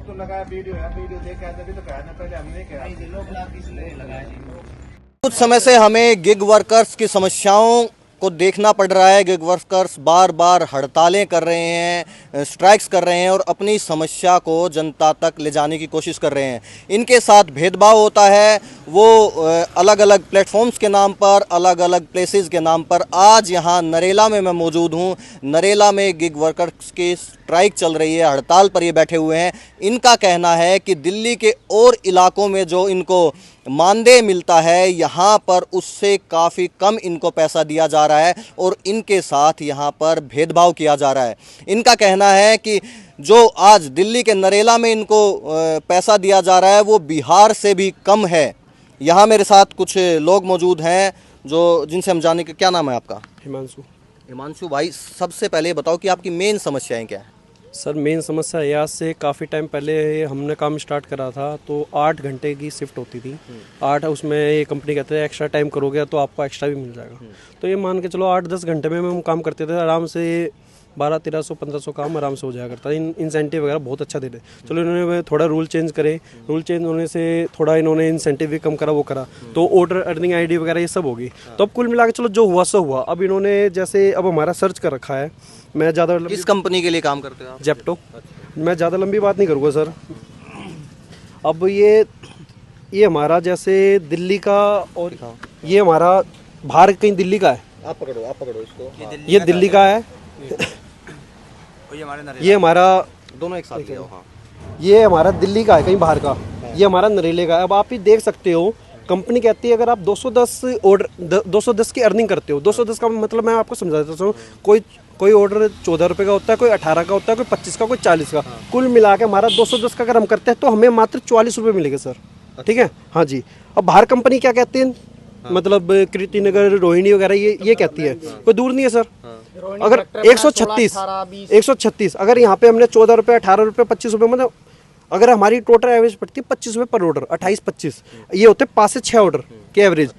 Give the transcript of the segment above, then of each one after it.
लोग तो लगाया वीडियो है, वीडियो देख के तभी तो कहा ना, पहले हमने कहा लोग इसलिए लगाया। कुछ समय से हमें गिग वर्कर्स की समस्याओं को देखना पड़ रहा है। गिग वर्कर्स बार बार हड़तालें कर रहे हैं, स्ट्राइक्स कर रहे हैं और अपनी समस्या को जनता तक ले जाने की कोशिश कर रहे हैं। इनके साथ भेदभाव होता है, वो अलग अलग प्लेटफॉर्म्स के नाम पर, अलग अलग प्लेसेस के नाम पर। आज यहाँ नरेला में मैं मौजूद हूँ। नरेला में गिग वर्कर्स की स्ट्राइक चल रही है, हड़ताल पर ये बैठे हुए हैं। इनका कहना है कि दिल्ली के और इलाकों में जो इनको मानदेय मिलता है, यहाँ पर उससे काफ़ी कम इनको पैसा दिया जा रहा है और इनके साथ यहाँ पर भेदभाव किया जा रहा है। इनका कहना है कि जो आज दिल्ली के नरेला में इनको पैसा दिया जा रहा है वो बिहार से भी कम है। यहाँ मेरे साथ कुछ लोग मौजूद हैं जो जिनसे हम जाने के। क्या नाम है आपका? हिमांशु भाई, सबसे पहले बताओ कि आपकी मेन समस्याएं क्या है? सर मेन समस्या है, आज से काफ़ी टाइम पहले हमने काम स्टार्ट करा था तो 8 घंटे की शिफ्ट होती थी। 8 उसमें ये कंपनी कहते हैं एक्स्ट्रा टाइम करोगे तो आपको एक्स्ट्रा भी मिल जाएगा। तो ये मान के चलो 8-10 घंटे में हम काम करते थे आराम से। 1200-1300-1500 काम आराम से हो जाया करता है। इंसेंटिव वगैरह बहुत अच्छा देते। चलो इन्होंने थोड़ा रूल चेंज करे, रूल चेंज होने से थोड़ा इन्होंने इंसेंटिव भी कम करा, वो करा तो ऑर्डर अर्निंग आईडी वगैरह ये सब होगी। तो अब कुल मिला के चलो जो हुआ सो हुआ। अब इन्होंने जैसे अब हमारा सर्च कर रखा है। मैं ज़्यादा किस कंपनी के लिए काम करते हो आप? जेप्टो। मैं ज़्यादा लंबी बात नहीं करूँगा सर। अब ये हमारा जैसे दिल्ली का और ये हमारा बाहर कहीं दिल्ली का है। आप पकड़ो इसको। ये दिल्ली का है। ये हमारा दोनों एक साथ ले आओ। हाँ। ये हमारा दिल्ली का है, कहीं बाहर का। ये हमारा नरेले का है। अब आप ही देख सकते हो, कंपनी कहती है अगर आप 210 ऑर्डर 210 की अर्निंग करते हो। 210 का मतलब मैं आपको समझा देता हूँ। कोई ऑर्डर 14 रुपये का होता है, कोई 18 का होता है, कोई 25 का, कोई 40 का। कुल मिला के हमारा 210 का अगर हम करते हैं तो हमें मात्र 44 रुपये मिलेंगे सर। ठीक है, हाँ जी। अब बाहर कंपनी क्या कहती है, मतलब कृति नगर, रोहिणी वगैरह ये कहती है, कोई दूर नहीं है सर। अगर 136 अगर यहाँ पे हमने 14 रुपये, 18 रुपये, 25 रुपये, मतलब अगर हमारी टोटल एवरेज पड़ती है 25 रुपये पर ऑर्डर, 28-25 ये होते 5 से 6 ऑर्डर के एवरेज।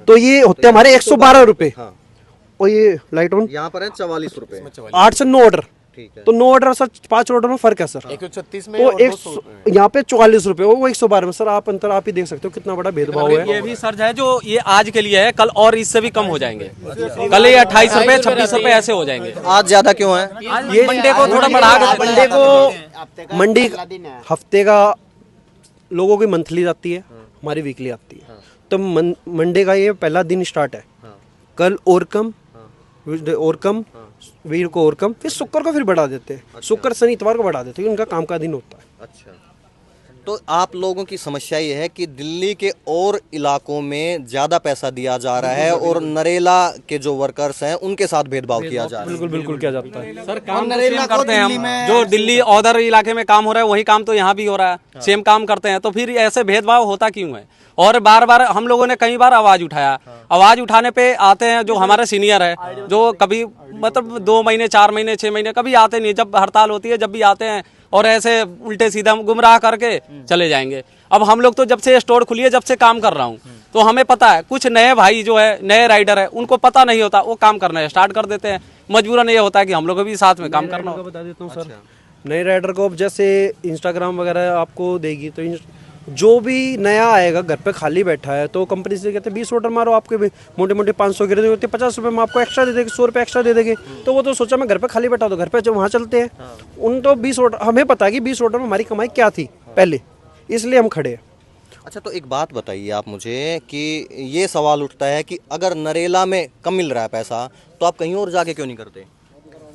तो ये होते हमारे 112 रुपये। और ये लाइट ऑन यहाँ पर है 44 रुपये। 8 से 9 ऑर्डर। ठीक है। तो 9 ऑर्डर सर 5 ऑर्डर में फर्क है सर। 136 में तो यहाँ पे 44 रुपए, वो 112 में। सर आप अंतर आप ही देख सकते हो कितना बड़ा भेदभाव है। ये भी सर्ज है जो ये आज के लिए है, कल और इससे भी कम हो जाएंगे। कल ये 28 रुपए 26 रुपए ऐसे हो जाएंगे। आज ज्यादा क्यों है? ये मंडे को थोड़ा बढ़ा कर, मंडे को मंडी हफ्ते का लोगों की मंथली आती है, हमारी वीकली आती है। तो मंडे का ये पहला दिन स्टार्ट है। कल और कम, और कम, वीर को और कम, फिर शुक्र को फिर बढ़ा देते हैं। शुक्र शनि इतवार को बढ़ा देते हैं, उनका काम का दिन होता है। अच्छा, तो आप लोगों की समस्या ये है कि दिल्ली के और इलाकों में ज़्यादा पैसा दिया जा रहा है और नरेला के जो वर्कर्स हैं उनके साथ भेदभाव किया जा रहा है। बिल्कुल किया जाता है सर। काम तो सेम करते हैं हम, जो दिल्ली अदर इलाके में काम हो रहा है वही काम तो यहाँ भी हो रहा है। सेम काम करते हैं, तो फिर ऐसे भेदभाव होता क्यों है? और बार बार हम लोगों ने कई बार आवाज उठाया। आवाज उठाने पे आते हैं जो हमारे सीनियर है, जो कभी मतलब 2 महीने, 4 महीने, 6 महीने कभी आते नहीं। जब हड़ताल होती है जब भी आते हैं और ऐसे उल्टे सीधा गुमराह करके चले जाएंगे। अब हम लोग तो जब से स्टोर खुली है, जब से काम कर रहा हूँ, तो हमें पता है। कुछ नए भाई जो है, नए राइडर है, उनको पता नहीं होता, वो काम करना स्टार्ट कर देते हैं। मजबूरन ये होता है कि हम लोग को भी साथ में काम करना होगा। बता देता हूँ सर, नए राइडर को अब जैसे इंस्टाग्राम वगैरह आपको देगी, तो जो भी नया आएगा घर पे खाली बैठा है तो कंपनी से कहते हैं 20 ऑर्डर मारो, आपके भी मोटे मोटे 500 गिरे होते, 50 रुपये में आपको एक्स्ट्रा दे देंगे, 100 रुपये एक्स्ट्रा दे देंगे। तो वो तो सोचा मैं घर पे खाली बैठा, तो घर पे जब वहाँ चलते हैं उन तो 20 ऑर्डर, हमें पता है कि 20 ऑर्डर में हमारी कमाई क्या थी पहले, इसलिए हम खड़े हैं। अच्छा, तो एक बात बताइए आप मुझे कि ये सवाल उठता है कि अगर नरेला में कम मिल रहा है पैसा तो आप कहीं और जाके क्यों नहीं करते?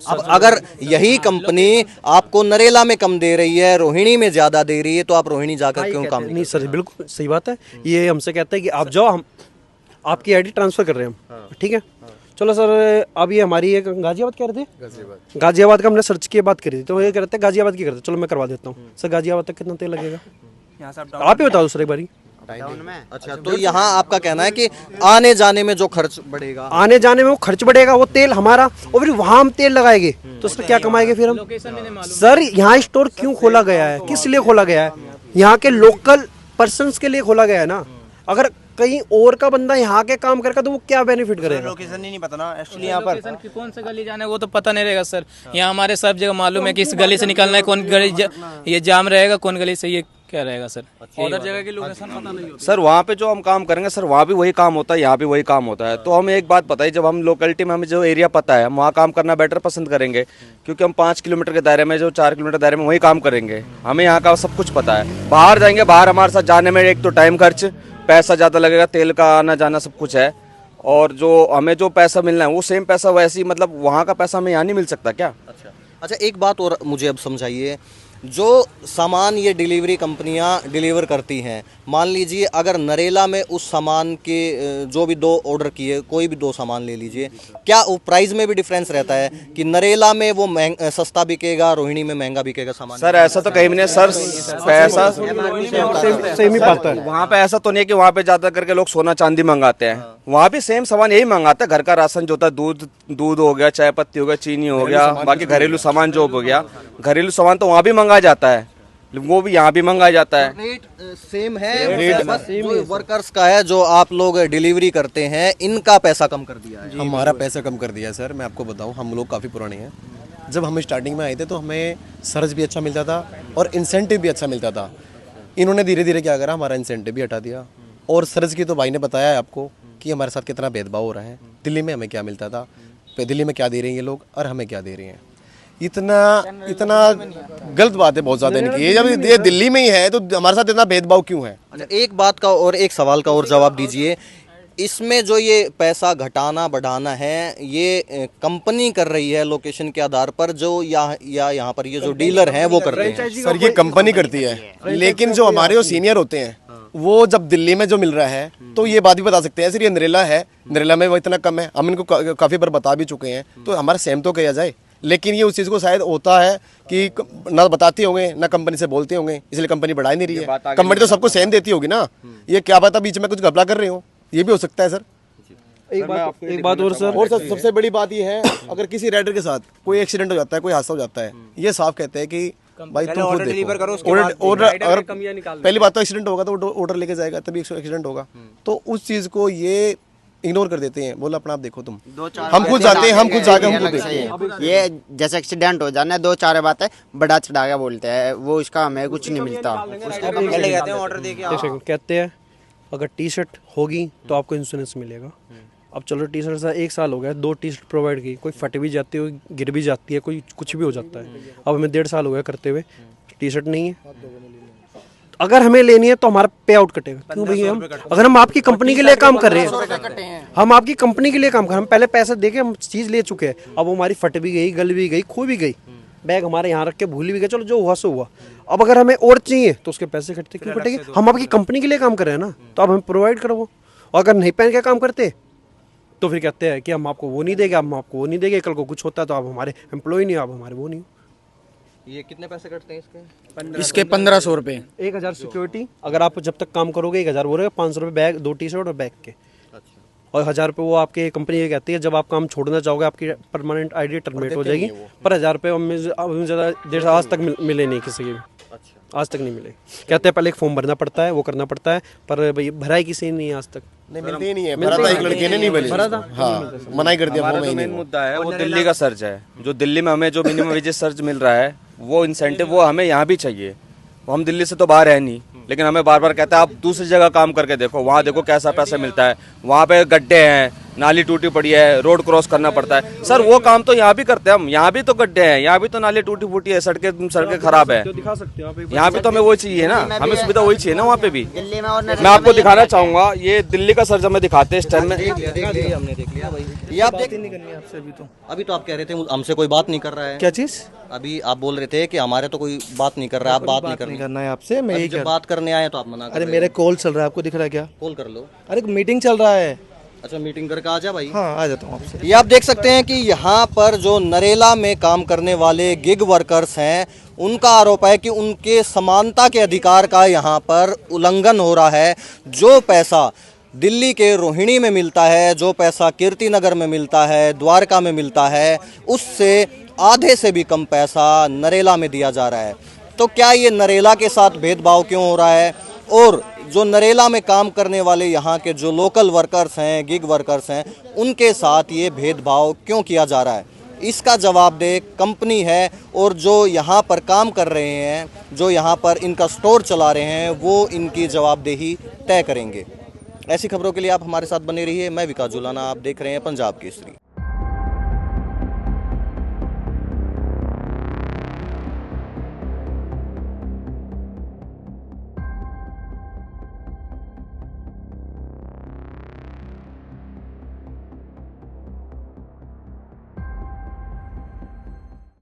अब अगर यही कंपनी आपको नरेला में कम दे रही है, रोहिणी में ज्यादा दे रही है, तो आप रोहिणी जाकर क्यों काम नहीं? सर बिल्कुल सही बात है। ये हमसे कहते हैं कि आप जाओ, हम आपकी आईडी ट्रांसफर कर रहे हैं हम। ठीक है, चलो सर। अब ये हमारी एक गाजियाबाद कह रहे थे, गाजियाबाद का हमने सर्च की बात करी थी, तो ये कहते हैं गाजियाबाद की करते। चलो मैं करवा देता हूँ सर। गाजियाबाद तक कितना तेल लगेगा आप ही बताओ सर एक बारी। अच्छा, तो यहाँ आपका कहना है कि आने जाने में जो खर्च बढ़ेगा, आने जाने में वो खर्च बढ़ेगा, वो तेल हमारा, और फिर वहां हम तेल लगाएंगे तो सर क्या कमाएंगे फिर हम? सर यहाँ स्टोर क्यों खोला गया है, किस लिए खोला गया है? यहाँ के लोकल पर्सन्स के लिए खोला गया है ना। अगर कहीं और का बंदा यहाँ के काम करके तो वो क्या बेनिफिट करेगा? लोकेशन ही नहीं पता ना एक्चुअली यहाँ पर। लोकेशन की कौन सा गली जाना है वो तो पता नहीं रहेगा सर। यहाँ हमारे सब जगह मालूम है कि इस गली से निकलना है, कौन गली ये जाम रहेगा, कौन गली से ये क्या रहेगा सर। उधर जगह की लोकेशन पता नहीं होती। सर वहाँ पे जो हम काम करेंगे सर वहाँ भी वही काम होता है, यहाँ भी वही काम होता है। तो हमें एक बात पता है, जब हम लोकेलिटी में हमें जो एरिया पता है हम वहाँ काम करना बेटर पसंद करेंगे, क्योंकि हम 5 किलोमीटर के दायरे में जो 4 किलोमीटर दायरे में वही काम करेंगे। हमें यहाँ का सब कुछ पता है। बाहर जाएंगे, बाहर हमारे साथ जाने में एक तो टाइम खर्च, पैसा ज़्यादा लगेगा, तेल का आना जाना सब कुछ है। और जो हमें जो पैसा मिलना है वो सेम पैसा वैसे ही, मतलब वहाँ का पैसा हमें यहाँ नहीं मिल सकता क्या? अच्छा, एक बात और मुझे अब समझाइए, जो सामान ये डिलीवरी कंपनियां डिलीवर करती हैं, मान लीजिए अगर नरेला में उस सामान के जो भी 2 ऑर्डर किए, कोई भी 2 सामान ले लीजिए, क्या वो प्राइस में भी डिफरेंस रहता है कि नरेला में वो सस्ता बिकेगा, रोहिणी में महंगा बिकेगा सामान? सर ऐसा तो कहीं भी नहीं सर, पैसा सेम ही पड़ता है। वहाँ पे ऐसा तो नहीं है कि वहाँ पे ज्यादा करके लोग सोना चांदी मंगाते हैं। वहाँ भी सेम सामान यही मंगाते हैं, घर का राशन जो होता है, दूध हो गया, चाय पत्ती हो गया, चीनी हो गया, बाकी घरेलू सामान जो हो गया, घरेलू सामान तो वहाँ भी मंगाया जाता है, वो भी यहाँ भी मंगाया जाता है। रेट सेम है, रेट बस जो वर्कर्स का है, जो आप लोग डिलीवरी करते हैं, इनका पैसा कम कर दिया है। हमारा पैसा कम कर दिया है सर। मैं आपको बताऊं, हम लोग काफ़ी पुराने हैं। जब हम स्टार्टिंग में आए थे तो हमें सर्च भी अच्छा मिलता था और इंसेंटिव भी अच्छा मिलता था। इन्होंने धीरे धीरे क्या करा, हमारा इंसेंटिव भी हटा दिया। और सर्च की तो भाई ने बताया है आपको कि हमारे साथ कितना भेदभाव हो रहा है। दिल्ली में हमें क्या मिलता था, दिल्ली में क्या दे रहे हैं ये लोग और हमें क्या दे रहे हैं, इतना गलत बात है बहुत ज़्यादा इनकी। ये जब ये दिल्ली में ही है तो हमारे साथ इतना भेदभाव क्यों है? अच्छा, एक बात का और एक सवाल का और जवाब दीजिए, इसमें जो ये पैसा घटाना बढ़ाना है ये कंपनी कर रही है लोकेशन के आधार पर, जो यहाँ पर ये जो डीलर हैं वो कर रहे हैं? सर ये कंपनी करती है, लेकिन जो हमारे जो सीनियर होते हैं वो जब दिल्ली में जो मिल रहा है तो ये बात भी बता सकते हैं। सर ये नरेला है, नरेला में वो इतना कम है, हम इनको काफ़ी बार बता भी चुके हैं, तो हमारा सेम तो किया जाए। लेकिन ये उस चीज़ को शायद होता है कि ना बताते होंगे ना कंपनी से बोलते होंगे, इसलिए कंपनी बढ़ा नहीं रही है। कंपनी तो सबको सेम देती होगी ना, ये क्या पता बीच में कुछ घपला कर रहे हो, ये भी हो सकता है सर। एक बात और सर, सबसे बड़ी बात ये है, अगर किसी राइडर के साथ कोई एक्सीडेंट हो जाता है, कोई हादसा हो जाता है, ये साफ कहते हैं कि भाई तुम खुद डिलीवर करो, ऑर्डर अगर पहली बात तो एक्सीडेंट होगा तो ऑर्डर लेके जाएगा तभी एक्सीडेंट होगा, तो उस चीज़ को ये इग्नोर कर देते हैं। बोला अपना आप देखो तुम, हम खुद जाते हैं, हम खुद जाके हम खुद देखते हैं। ये जैसे एक्सीडेंट हो जाना है 2-4 बातें बढ़ा चढ़ा के बोलते हैं, वो इसका हमें कुछ नहीं मिलता। कहते हैं अगर टी शर्ट होगी तो आपको इंश्योरेंस मिलेगा। अब चलो टी शर्ट से 1 साल हो गया, 2 टी शर्ट प्रोवाइड की, कोई फट भी जाती है, गिर भी जाती है, कोई कुछ भी हो जाता है। अब हमें 1.5 साल हो गया करते हुए, टी शर्ट नहीं है। अगर हमें लेनी है तो हमारा पे आउट कटेगा। क्यों भैया, हम अगर हम आपकी कंपनी के लिए काम कर रहे हैं, हम आपकी कंपनी के लिए काम कर रहे हैं, हम पहले पैसे देके हम चीज़ ले चुके हैं, अब वो हमारी फट भी गई, गल भी गई, खो भी गई, बैग हमारे यहाँ रख के भूल भी गए, चलो जो हुआ सो हुआ। अब अगर हमें और चाहिए तो उसके पैसे कटते क्यों कटेंगे? हम आपकी कंपनी के लिए काम कर रहे हैं ना, तो अब हम प्रोवाइड करो। और अगर नहीं पहन के काम करते तो फिर कहते हैं कि हम आपको वो नहीं देंगे, हम आपको वो नहीं देंगे, कल को कुछ होता है तो आप हमारे एम्प्लॉय नहीं, आप हमारे वो नहीं। ये कितने पैसे कटते हैं इसके? इसके 1500 रुपये। 1000 सिक्योरिटी, अगर आप जब तक काम करोगे 1000 वो रहेगा, 500 रुपये बैग, 2 टी शर्ट और बैग के, और 1000 रुपये वो आपके कंपनी ये कहती है जब आप काम छोड़ना चाहोगे आपकी परमानेंट आईडी टर्मिनेट हो जाएगी। पर 1000 रुपये ज़्यादा देर से आज तक मिले नहीं किसी के, आज तक नहीं मिले। कहते हैं पहले एक फॉर्म भरना पड़ता है, वो करना पड़ता है, पर भाई भराई किसी नहीं है आज तक। नहीं मिलते ही नहीं है, भरा था एक लड़के ने नहीं भरा था, हाँ मना ही कर दिया। हमारा जो मेन मुद्दा है वो दिल्ली का सर्च है। जो दिल्ली में हमें जो मिनिमम वेजेस सर्च मिल रहा है वो इंसेंटिव वो हमें यहाँ भी चाहिए। हम दिल्ली से तो बाहर है नहीं, लेकिन हमें बार बार कहता है आप दूसरी जगह काम करके देखो, वहाँ देखो कैसा पैसा मिलता है, वहाँ पे गड्ढे हैं, नाली टूटी पड़ी है, रोड क्रॉस करना पड़ता है। सर वो काम तो यहाँ भी करते हैं हम, यहाँ भी तो गड्ढे हैं, यहाँ भी तो नाली टूटी फूटी है, सड़कें खराब है, यहाँ भी तो हमें वही चाहिए ना, हमें सुविधा वही चाहिए ना वहाँ पे भी। मैं आपको दिखाना चाहूँगा, ये दिल्ली का सर्च हमें दिखाते हैं इस टाइम में। हमने देख लिया भाई, ये आप देख नहीं करनी आपसे अभी तो आप कह रहे थे हमसे कोई बात नहीं कर रहा है। क्या चीज़? अभी आप बोल रहे थे कि हमारे तो कोई बात नहीं कर रहा है, आप बात नहीं करना है आपसे। मैं जब बात करने आए तो आप मना कर अरे रहे मेरे कॉल चल रहा है, आपको दिख रहा है क्या? कॉल कर लो। अरे मीटिंग चल रहा है। अच्छा मीटिंग करके आ जा भाई। हाँ आ जाता हूँ आपसे। ये आप देख सकते हैं कि यहाँ पर जो नरेला में काम करने वाले गिग वर्कर्स हैं उनका आरोप है कि उनके समानता के अधिकार का यहाँ पर उल्लंघन हो रहा है। जो पैसा दिल्ली के रोहिणी में मिलता है, जो पैसा कीर्ति नगर में मिलता है, द्वारका में मिलता है, उससे आधे से भी कम पैसा नरेला में दिया जा रहा है। तो क्या ये नरेला के साथ भेदभाव क्यों हो रहा है? और जो नरेला में काम करने वाले यहाँ के जो लोकल वर्कर्स हैं, गिग वर्कर्स हैं, उनके साथ ये भेदभाव क्यों किया जा रहा है? इसका जवाबदेह कंपनी है और जो यहाँ पर काम कर रहे हैं, जो यहाँ पर इनका स्टोर चला रहे हैं, वो इनकी जवाबदेही तय करेंगे। ऐसी खबरों के लिए आप हमारे साथ बने रहिए। मैं विकास जुलाना, आप देख रहे हैं पंजाब केसरी।